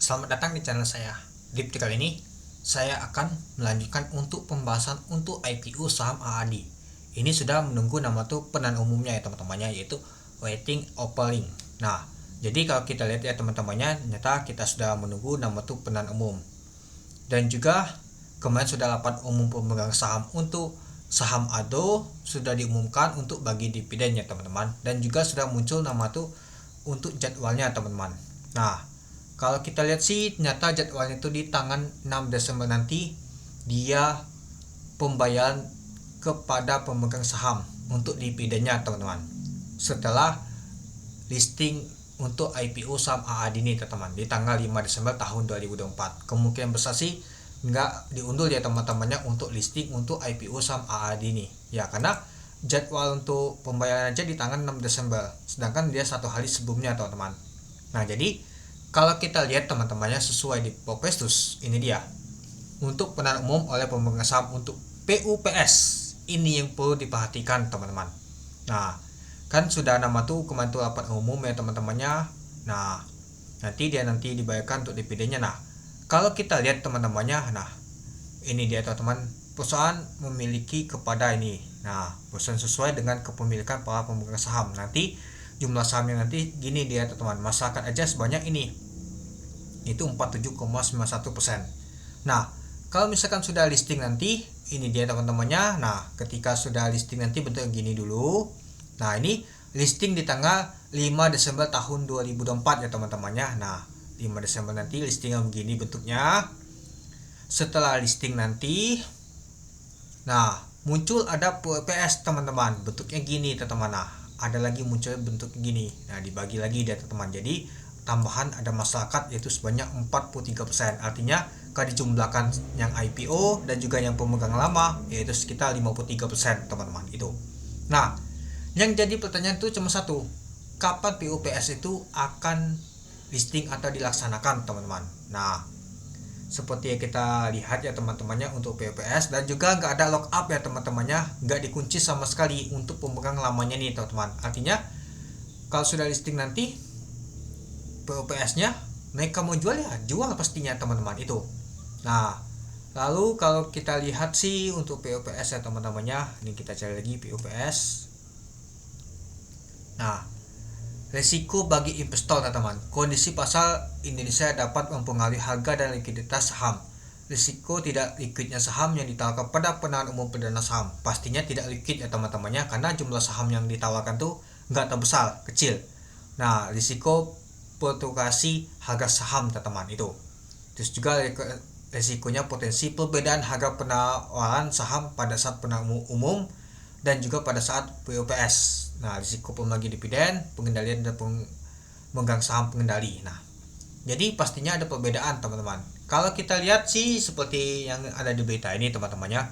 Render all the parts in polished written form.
Selamat datang di channel saya. Di video kali ini, saya akan melanjutkan untuk pembahasan untuk IPO saham AAD. Ini sudah menunggu nama tuh penan umumnya ya teman-temannya, yaitu waiting opening. Nah, jadi kalau kita lihat ya teman-temannya, ternyata kita sudah menunggu nama tuh penan umum. Dan juga kemarin sudah rapat umum pemegang saham untuk saham ADO sudah diumumkan untuk bagi dividen ya teman-teman. Dan juga sudah muncul nama tuh untuk jadwalnya teman-teman. Nah, kalau kita lihat sih ternyata jadwalnya itu di tanggal 6 Desember nanti dia pembayaran kepada pemegang saham untuk dividennya teman-teman. Setelah listing untuk IPO saham AAD ini teman-teman di tanggal 5 Desember tahun 2024. Kemungkinan besar sih nggak diundur ya teman-temannya untuk listing untuk IPO saham AAD ini. Ya karena jadwal untuk pembayaran aja di tanggal 6 Desember. Sedangkan dia satu hari sebelumnya teman-teman. Nah jadi kalau kita lihat teman-temannya sesuai di prospektus, ini dia untuk penahan umum oleh pemegang saham untuk PUPS. Ini yang perlu diperhatikan teman-teman. Nah, kan sudah nama tuh kemarin tuh rapat umum ya teman-temannya. Nah, nanti dibayarkan untuk dividennya. Nah, kalau kita lihat teman-temannya, nah ini dia teman-teman, perusahaan memiliki kepada ini. Nah, perusahaan sesuai dengan kepemilikan para pemegang saham. Nanti jumlah sahamnya nanti gini dia teman-teman, masyarakat aja sebanyak ini, itu 47,91%. Nah kalau misalkan sudah listing nanti ini dia teman-temannya. Nah ketika sudah listing nanti bentuknya gini dulu. Nah ini listing di tanggal 5 Desember tahun 2024 ya teman-temannya. Nah 5 Desember nanti listingnya begini bentuknya. Setelah listing nanti, nah muncul ada PUPS teman-teman, bentuknya gini teman-teman. Nah ada lagi muncul bentuk gini. Nah dibagi lagi dia teman-teman. Jadi tambahan ada masyarakat yaitu sebanyak 43%. Artinya kalau dijumlahkan yang IPO dan juga yang pemegang lama yaitu sekitar 53% teman-teman itu. Nah, yang jadi pertanyaan itu cuma satu. Kapan PUPS itu akan listing atau dilaksanakan teman-teman? Nah, seperti yang kita lihat ya teman-temannya untuk PUPS, dan juga nggak ada lock up ya teman-temannya, nggak dikunci sama sekali untuk pemegang lamanya nih teman-teman. Artinya kalau sudah listing nanti PUPS-nya mereka mau jual ya jual pastinya teman-teman itu. Nah lalu kalau kita lihat sih untuk PUPS ya teman-temannya, ini kita cari lagi PUPS. Nah resiko bagi investor teman-teman, kondisi pasar Indonesia dapat mempengaruhi harga dan likuiditas saham. Risiko tidak likuidnya saham yang ditawarkan pada penahan umum perdana saham pastinya tidak likuid ya teman-temannya, karena jumlah saham yang ditawarkan tuh nggak terbesar, kecil. Nah risiko fluktuasi harga saham teman-teman itu. Terus juga resikonya potensi perbedaan harga penawaran saham pada saat penahan umum dan juga pada saat PUPS. Nah, risiko pembagi dividen, pengendalian dan pemegang saham pengendali. Nah, jadi pastinya ada perbedaan teman-teman. Kalau kita lihat sih seperti yang ada di berita ini teman-temannya,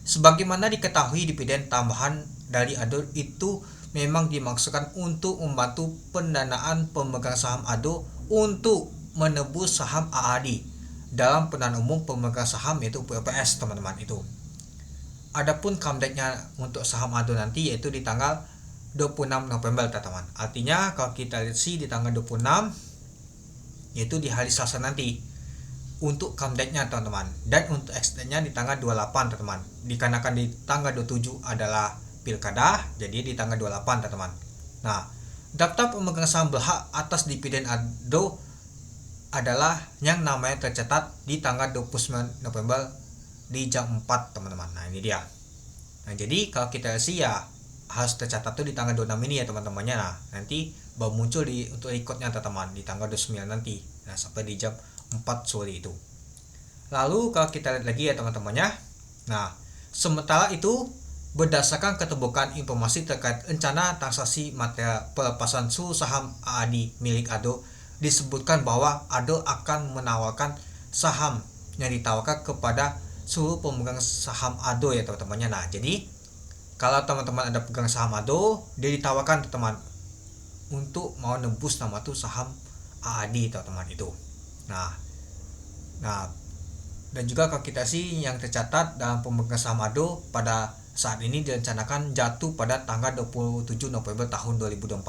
sebagaimana diketahui dividen tambahan dari ADO itu memang dimaksudkan untuk membantu pendanaan pemegang saham ADO untuk menebus saham AAD dalam penahan umum pemegang saham yaitu PUPS teman-teman itu. Adapun comeback-nya untuk saham ADO nanti yaitu di tanggal 26 November teman-teman. Artinya kalau kita lihat sih di tanggal 26 yaitu di hari Selasa nanti untuk comeback-nya teman-teman. Dan untuk extend-nya di tanggal 28 teman-teman. Dikarenakan di tanggal 27 adalah pilkada, jadi di tanggal 28 teman-teman. Nah, daftar pemegang saham berhak atas dividen ADO adalah yang namanya tercatat di tanggal 29 November di jam 4 teman-teman. Nah ini dia. Nah jadi kalau kita sih ya harus tercatat tuh di tanggal 26 ini ya teman-temannya. Nah nanti baru muncul untuk ikutnya teman-teman di tanggal 29 nanti. Nah sampai di jam 4 sore itu. Lalu kalau kita lihat lagi ya teman-temannya. Nah sementara itu berdasarkan keterbukaan informasi terkait rencana transaksi material pelepasan seluruh saham AAD milik ADO, disebutkan bahwa ADO akan menawarkan saham yang ditawarkan kepada seluruh pemegang saham ADO ya teman-temannya. Nah jadi kalau teman-teman ada pegang saham ADO, dia ditawarkan teman untuk mau nembus nama tuh saham AAD teman-teman itu. Nah dan juga kalau kita sih yang tercatat dalam pemegang saham ADO pada saat ini direncanakan jatuh pada tanggal 27 November tahun 2024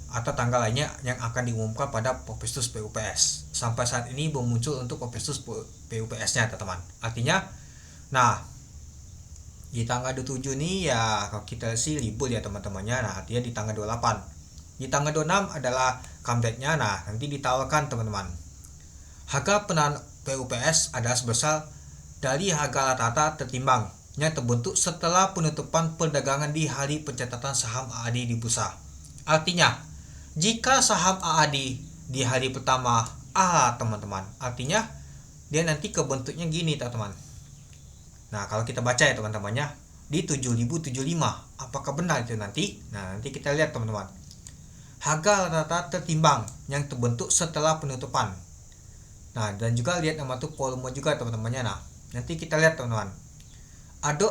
atau tanggal lainnya yang akan diumumkan pada prospektus PUPS sampai saat ini belum muncul untuk versus PUPS-nya teman-teman. Artinya, nah di tanggal 27 nih ya kalau kita sih libur ya teman-temannya. Nah artinya di tanggal 28, di tanggal 26 adalah comeback-nya. Nah nanti ditawarkan teman-teman. Harga penahan PUPS adalah sebesar dari harga rata-rata tertimbang yang terbentuk setelah penutupan perdagangan di hari pencatatan saham AAD di bursa. Artinya, jika saham AAD di hari pertama teman-teman, artinya dia nanti kebentuknya gini teman-teman. Nah kalau kita baca ya teman-temannya di 7075, apakah benar itu nanti? Nah nanti kita lihat teman-teman. Harga rata-rata tertimbang yang terbentuk setelah penutupan. Nah dan juga lihat nama tuh volume juga teman-temannya. Nah nanti kita lihat teman-teman. Ado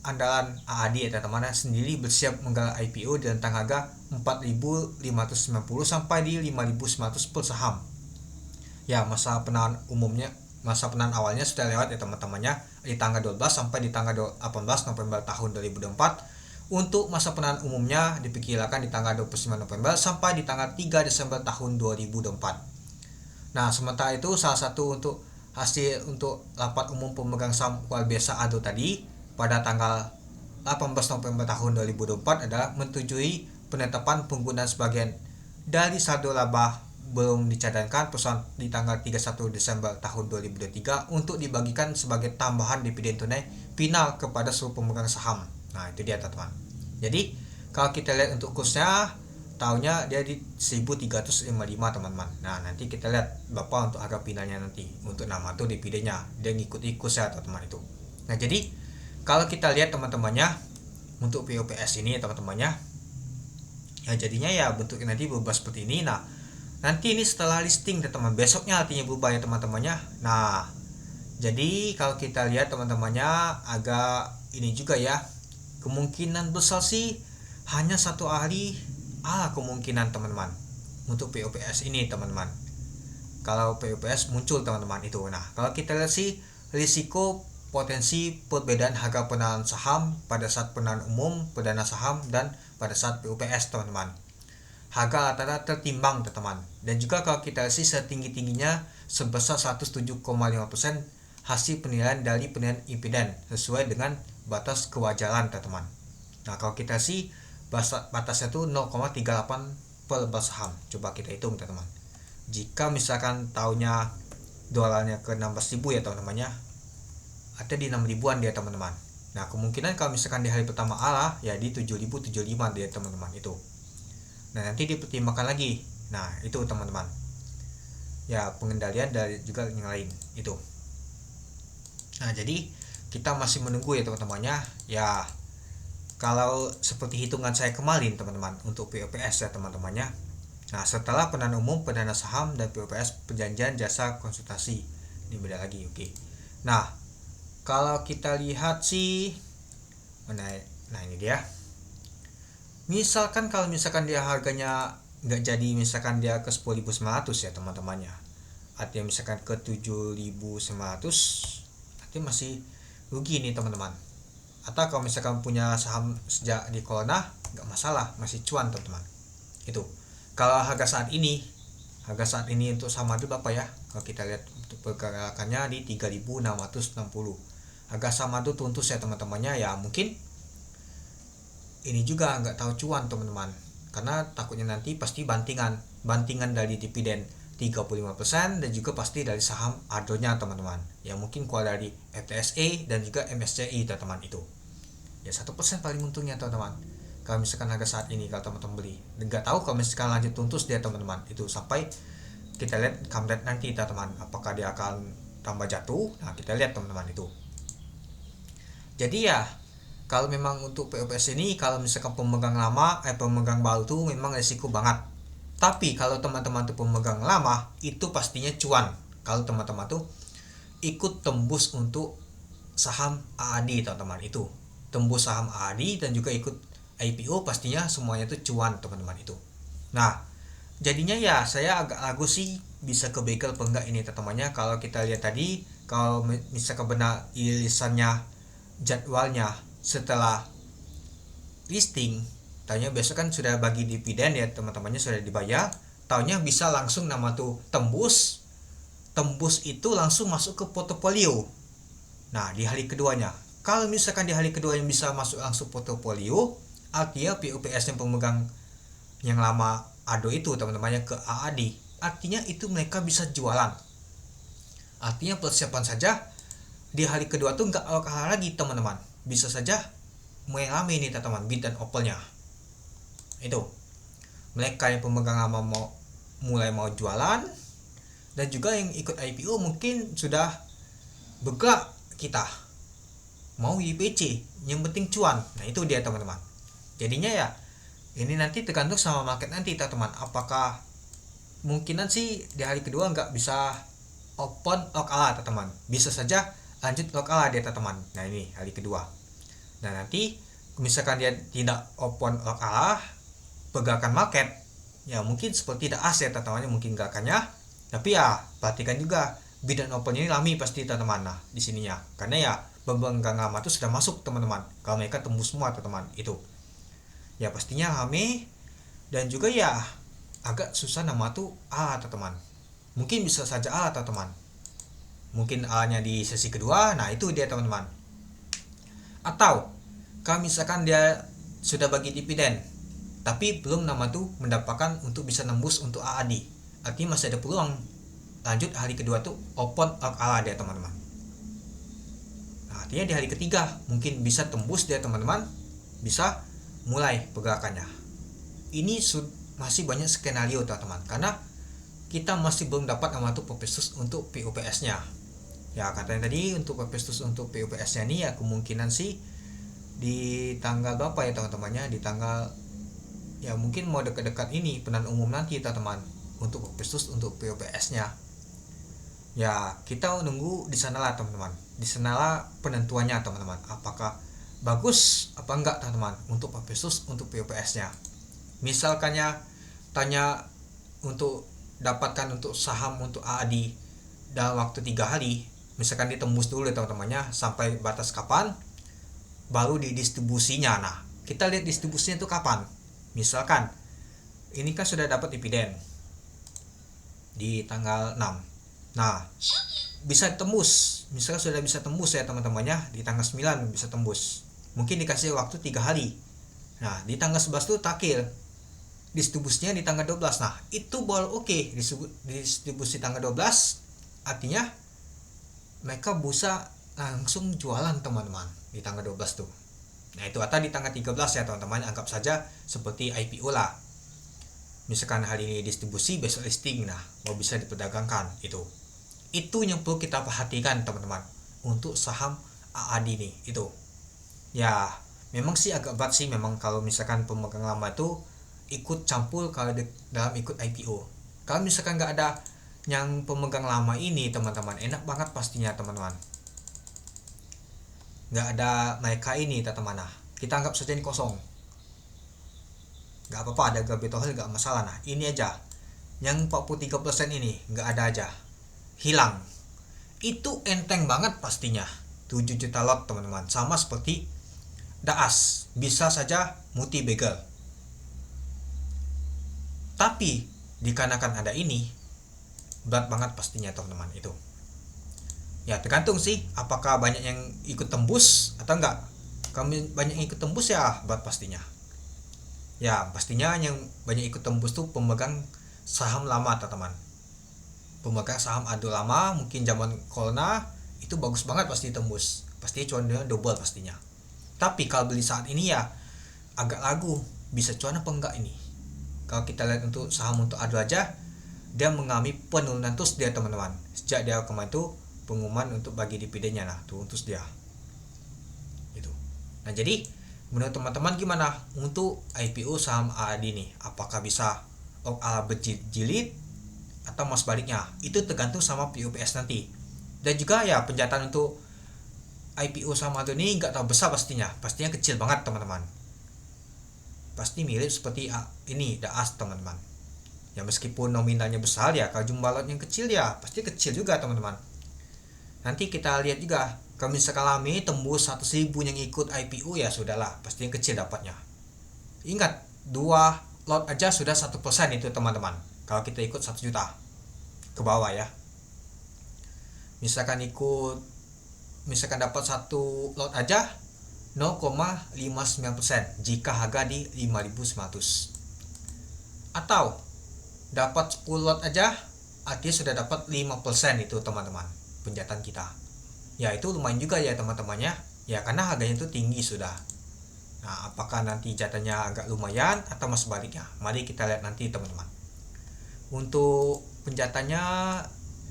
andalan AAD ya teman-teman sendiri bersiap menggelar IPO dengan rentang harga 4.590 sampai di 5.900 per saham. Ya masa penahan umumnya, masa penahan awalnya sudah lewat ya teman-temannya di tanggal 12 sampai di tanggal 18 November tahun 2024. Untuk masa penahan umumnya diperkirakan di tanggal 29 November sampai di tanggal 3 Desember tahun 2024. Nah sementara itu salah satu untuk hasil untuk rapat umum pemegang saham luar biasa ADO tadi pada tanggal 18 November tahun 2024 adalah menyetujui penetapan penggunaan sebagian dari saldo laba belum dicadangkan perusahaan di tanggal 31 Desember tahun 2023 untuk dibagikan sebagai tambahan dividen tunai final kepada seluruh pemegang saham. Nah itu dia teman-teman. Jadi kalau kita lihat untuk kursnya tahunnya dia di 1355 teman-teman. Nah nanti kita lihat Bapak untuk harga finalnya nanti untuk nama tuh dividennya dia ngikut-ikut ya teman-teman itu. Nah jadi kalau kita lihat teman-temannya untuk PUPS ini teman-temannya ya jadinya ya bentuknya nanti berubah seperti ini. Nah nanti ini setelah listing teman-teman besoknya artinya berubah ya teman-temannya. Nah jadi kalau kita lihat teman-temannya agak ini juga ya, kemungkinan besar sih hanya satu hari kemungkinan teman-teman untuk PUPS ini teman-teman. Kalau PUPS muncul teman-teman itu. Nah kalau kita lihat sih risiko potensi perbedaan harga penahan saham pada saat penahan umum, perdana saham dan pada saat PUPS teman-teman. Harga rata-rata tertimbang teman-teman. Dan juga kalau kita lihat sih setinggi-tingginya sebesar 107,5% hasil penilaian dari penilaian impiden sesuai dengan batas kewajaran teman-teman. Nah kalau kita sih batasnya itu 0,38 per saham. Coba kita hitung teman-teman. Jika misalkan tahunnya dolarnya ke 16.000 ya teman-temannya, ada di 6.000-an dia teman-teman. Nah kemungkinan kalau misalkan di hari pertama ya di 7.075 dia teman-teman itu. Nah nanti dipertimbangkan lagi. Nah itu teman-teman. Ya pengendalian dari juga yang lain itu. Nah jadi kita masih menunggu ya teman-temannya. Ya kalau seperti hitungan saya kemarin teman-teman untuk PUPS ya teman-temannya. Nah setelah penahan umum, perdana saham dan PUPS perjanjian jasa konsultasi ini beda lagi. Oke. Nah kalau kita lihat sih nah ini dia. Misalkan kalau misalkan dia harganya nggak jadi, misalkan dia ke 10.900 ya teman-temannya, artinya misalkan ke 7.900 artinya masih rugi nih teman-teman. Atau kalau misalkan punya saham sejak di corona nggak masalah, masih cuan teman-teman itu. Kalau harga saat ini untuk saham itu berapa ya, kalau kita lihat untuk pergerakannya di 3.660. Harga saham itu tuntus ya teman-temannya. Ya mungkin ini juga nggak tahu cuan teman-teman, karena takutnya nanti pasti bantingan dari dividen 35% dan juga pasti dari saham ADO-nya teman-teman, yang mungkin keluar dari FTSE dan juga MSCI teman-teman itu. Ya 1% paling untungnya teman-teman kalau misalkan harga saat ini kalau teman-teman beli. Nggak tahu kalau misalkan lanjut tuntus dia teman-teman itu, sampai kita lihat comeback nanti teman-teman, apakah dia akan tambah jatuh. Nah kita lihat teman-teman itu. Jadi ya kalau memang untuk PUPS ini kalau misalkan pemegang lama pemegang baru tuh memang resiko banget. Tapi kalau teman-teman tuh pemegang lama itu pastinya cuan kalau teman-teman tuh ikut tembus untuk saham AAD teman-teman itu. Tembus saham AAD dan juga ikut IPO, pastinya semuanya tuh cuan teman-teman itu. Nah jadinya ya saya agak ragu sih bisa ke begal apa enggak ini teman-temannya. Kalau kita lihat tadi, kalau misalkan benar irisannya jadwalnya setelah listing, tahunya besok kan sudah bagi dividen ya teman-temannya, sudah dibayar, tahunya bisa langsung nama tuh tembus tembus itu langsung masuk ke portofolio. Nah, di hari keduanya, kalau misalkan di hari kedua yang bisa masuk langsung portofolio, artinya POPS yang pemegang yang lama ADO itu teman-temannya ke AAD, artinya itu mereka bisa jualan. Artinya persiapan saja di hari kedua tuh nggak kalah lagi teman-teman, bisa saja mulai rame nih teman-teman bid dan offernya. Itu mereka yang pemegang lama mulai mau jualan, dan juga yang ikut IPO mungkin sudah bergerak kita mau YPC, yang penting cuan. Nah itu dia teman-teman. Jadinya ya ini nanti tergantung sama market nanti teman-teman, apakah mungkinan sih di hari kedua nggak bisa open lock ala teman-teman, bisa saja lanjut lock ala dia teman-teman. Nah ini hari kedua. Nah nanti misalkan dia tidak open lock ala, pergerakan market ya mungkin seperti tidak aset teman-teman, mungkin gerakannya, tapi ya perhatikan juga bid dan open ini lami pasti teman-teman. Nah di sininya karena ya pemegang lama itu sudah masuk teman-teman, kalau mereka tembus semua teman-teman itu ya pastinya rame, dan juga ya agak susah nama tuh A teman-teman, mungkin bisa saja A teman-teman, mungkin A nya di sesi kedua. Nah itu dia teman-teman. Atau kalau misalkan dia sudah bagi dividen tapi belum nama tuh mendapatkan untuk bisa nembus untuk AAD, artinya masih ada peluang lanjut hari kedua tuh open ala dia teman-teman. Nah artinya di hari ketiga mungkin bisa tembus dia teman-teman, bisa mulai pergerakannya. Ini masih banyak skenario teman-teman, karena kita masih belum dapat nama tuh Popestus untuk POPS nya ya. Katanya tadi untuk Popestus untuk POPS nya ini ya kemungkinan sih di tanggal berapa ya teman-temannya, di tanggal ya mungkin mau dekat-dekat ini penan umum nanti teman-teman untuk Popestus untuk POPS nya ya. Kita nunggu di sanalah teman-teman, di sanalah penentuannya teman-teman, apakah bagus apa enggak teman-teman untuk Popestus untuk POPS nya. Misalkannya tanya untuk dapatkan untuk saham untuk AAD dalam waktu 3 hari, misalkan ditembus dulu teman-temannya sampai batas kapan baru didistribusinya. Nah kita lihat distribusinya itu kapan. Misalkan ini kan sudah dapat dividen di tanggal 6, nah bisa tembus, misalkan sudah bisa tembus ya teman-temannya di tanggal 9 bisa tembus, mungkin dikasih waktu 3 hari. Nah di tanggal 11 itu takhir distribusinya di tanggal 12. Nah itu baru oke. Distribusi tanggal 12 artinya mereka bisa langsung jualan teman-teman di tanggal 12 tuh. Nah itu atau di tanggal 13 ya teman-teman, anggap saja seperti IPO lah. Misalkan hari ini distribusi, besok listing, nah mau bisa diperdagangkan. Itu yang perlu kita perhatikan teman-teman untuk saham AAD nih. Itu ya memang sih agak berat sih memang kalau misalkan pemegang lama itu ikut campur kalau dalam ikut IPO. Kalau misalkan nggak ada yang pemegang lama ini teman-teman, enak banget pastinya teman-teman, nggak ada mereka ini teman-teman. Nah kita anggap saja ini kosong, nggak apa-apa, ada gravitol nggak masalah. Nah ini aja yang 43% ini nggak ada aja, hilang, itu enteng banget pastinya 7 juta lot teman-teman, sama seperti Daas bisa saja multi bagel. Tapi dikarenakan ada ini berat banget pastinya teman-teman. Itu ya tergantung sih apakah banyak yang ikut tembus atau enggak. Kami banyak yang ikut tembus ya berat pastinya. Ya pastinya yang banyak ikut tembus tuh pemegang saham lama teman-teman, pemegang saham ADO lama, mungkin zaman corona itu bagus banget pasti tembus, pasti cuannya double pastinya. Tapi kalau beli saat ini ya agak ragu bisa cuan apa enggak ini. Kalau kita lihat untuk saham untuk ADO aja, dia mengalami penurunan terus dia teman-teman sejak dia kemarin tuh pengumuman untuk bagi dividennya. Nah turun terus dia itu. Nah jadi menurut teman-teman gimana untuk IPO saham AAD nih, apakah bisa ala berjilid atau mas baliknya? Itu tergantung sama POPS nanti. Dan juga ya penjatahan untuk IPO saham ADO ini nggak terlalu besar pastinya kecil banget teman-teman, pasti mirip seperti ini Daas teman-teman. Ya meskipun nominalnya besar ya, kalau jumlah lotnya kecil ya pasti kecil juga teman-teman. Nanti kita lihat juga kalau misalkan lami tembus 100.000 yang ikut IPO ya sudahlah, pasti yang kecil dapatnya. Ingat 2 lot aja sudah 1% itu teman-teman, kalau kita ikut 1 juta ke bawah ya. misalkan dapat satu lot aja 0,59% jika harga di 5.900, atau dapat 10 lot aja artinya sudah dapat 5% itu teman-teman penjatan kita. Ya itu lumayan juga ya teman-temannya ya, karena harganya itu tinggi sudah. Nah, apakah nanti jatahnya agak lumayan atau mas sebaliknya, mari kita lihat nanti teman-teman. Untuk penjatannya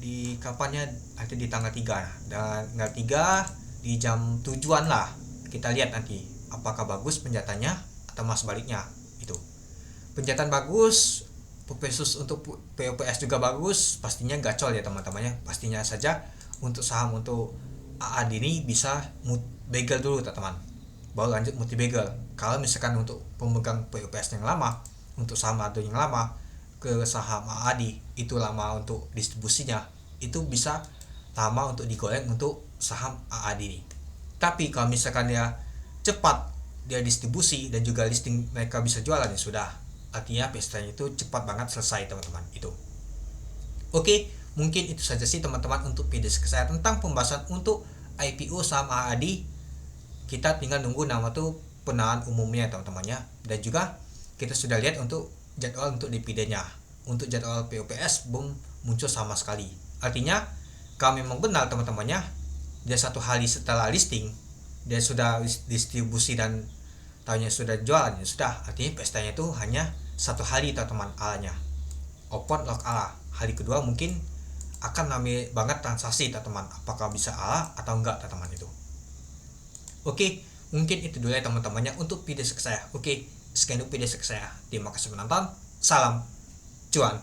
di kapannya, nanti di tanggal 3, dan tanggal 3 di jam 7-an lah kita lihat nanti apakah bagus penjatannya atau mas sebaliknya. Itu penjatan bagus, khusus untuk POPS juga bagus, pastinya gacor ya teman-temannya. Pastinya saja untuk saham untuk AAD ini bisa begal dulu teman-teman, baru lanjut multi begal. Kalau misalkan untuk pemegang POPS yang lama, untuk saham ADO yang lama ke saham AAD itu lama untuk distribusinya, itu bisa lama untuk digoreng untuk saham AAD ini. Tapi kalau misalkan dia cepat dia distribusi dan juga listing mereka bisa jualan, ya sudah, artinya pestanya itu cepat banget selesai teman-teman. Itu oke, mungkin itu saja sih teman-teman untuk video saya tentang pembahasan untuk IPO saham AAD. Kita tinggal nunggu nama tuh penahan umumnya teman-temannya, dan juga kita sudah lihat untuk jadwal untuk dividennya. Untuk jadwal POPS belum muncul sama sekali. Artinya kalau memang benar teman-temannya dia 1 hari setelah listing dia sudah distribusi dan tahunya sudah jualan, ya sudah, artinya pestanya itu hanya 1 hari teman-teman alanya. Open lock ala hari kedua mungkin akan rame banget transaksi teman-teman, apakah bisa ala atau enggak teman-teman itu. Oke, mungkin itu dulu ya teman-temannya untuk video saya. Oke, sekian dulu video saya. Terima kasih menonton. Salam cuan.